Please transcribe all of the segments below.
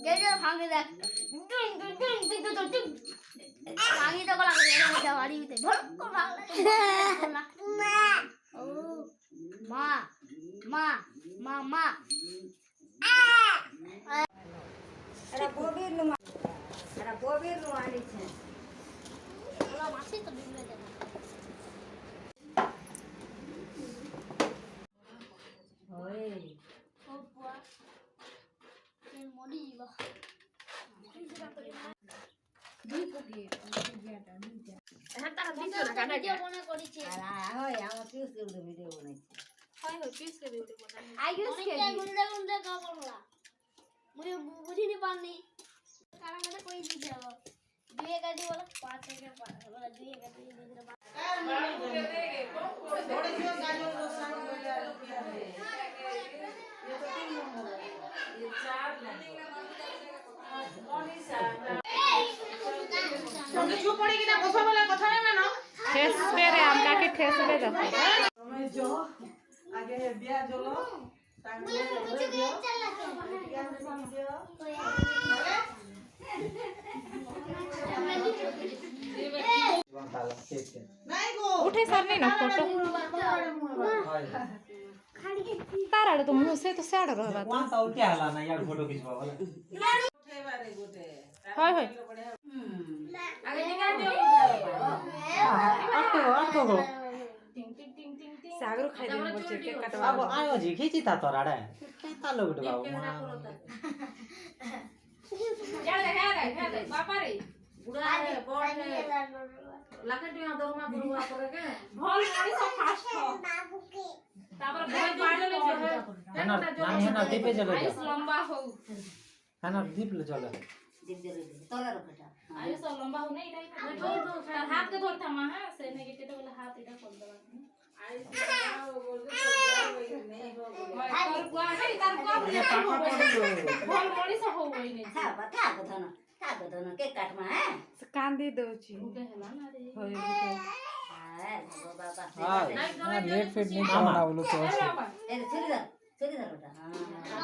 গেটের ভাঙে দেখ ভাঙি তো গলা করে বাড়ি দিতে ভরকর ভাঙলে ও মা মা মা মা এটা গভীর নো আনিছে ওলা মাছি তো বিগড়ে যাবে ওই ও বুয়া এর মরি যা দুই কোটি জিয়াটা দুইটা হ্যাঁ তার ভিডিও কাটা ভিডিও বনা করিছে আর হয় আমার পিউস করে ভিডিও বানাইছে হয় হয় পিস করে ভিডিও বনা আই গেস কে গুন্ডা গুন্ডা কা বললা মুই বুঝিনি পারনি কারা মনে কই দি যাব দুই গাড়ি বলা 5 টাকা বলা দুই গাড়ি দুইটা थोड़े जो गाजर रोशन बोला ये तो 3 नंबर ये 4 नंबर ओनिसा तुम चुप पड़ी कि ना কথা বলে কথা নেবে না ঠেস পেরে আমটাকে ঠেস পেরে দেখো তুমি जो आगे बिया जलो तांगे बोले दियो बिया में दियो नहीं गो उठे सर नहीं ना फोटो तार आड़े तो मुंह से तो साड़ रहबा वहां तो उठे आला ना यार फोटो खिंचवा वाला उठे बारे गोटे हाय हाय आगे निकाल दियो आको गो टिंग टिंग टिंग टिंग टिंग सागर खाइ दिन बच्चे केक काटवा अब आयो जी खिची ता तो राडा के तालो उठ बाबू यार देखा दे बापा रे बुढ़ा है बड़ है लाकटिया दरमा बुढ़वा करे के भल मनी सब फास्ट हो तापर बहुत बाड़ ले जो है ना ना ना दीपे चलो आयुष लंबा हो है ना दीप ले चलो दीप दे तोला रखटा आयुष लंबा हो नहीं तार हाथ के धरता मां है से नेगेटिव वाला हाथ इटा कर दवा आइस बोल दे सब नहीं हो तार गुआ नहीं तार गुआ भल मनी सब हो गई नहीं था धन के काटमा है कांदी दउची उके हला ना रे होय हां बाबा हां लेट फिट नहीं करना बोलो तो ए छुरी धर बेटा हां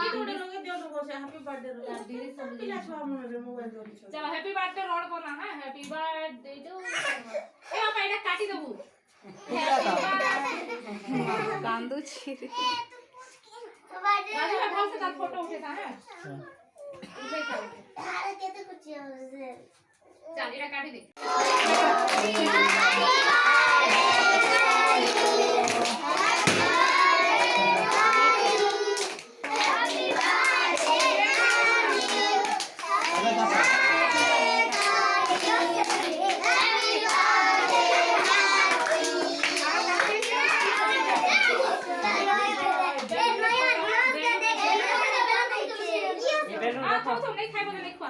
ये उड़े लोगे दियो तो बोसे हैप्पी बर्थडे रो दीदी सब पिला छवा मन रे मोबाइल दो चलो हैप्पी बर्थडे रोड करना है हैप्पी बर्थडे तो ए बाबा এটা কাটি দেবো कांदू छिरी राजू भाई से तार फोटो उठेता है उठे का আরে কেতে কুচি হবে चल এটা কাটি দে ये बेलून आ तो नहीं खाइबो नहीं खा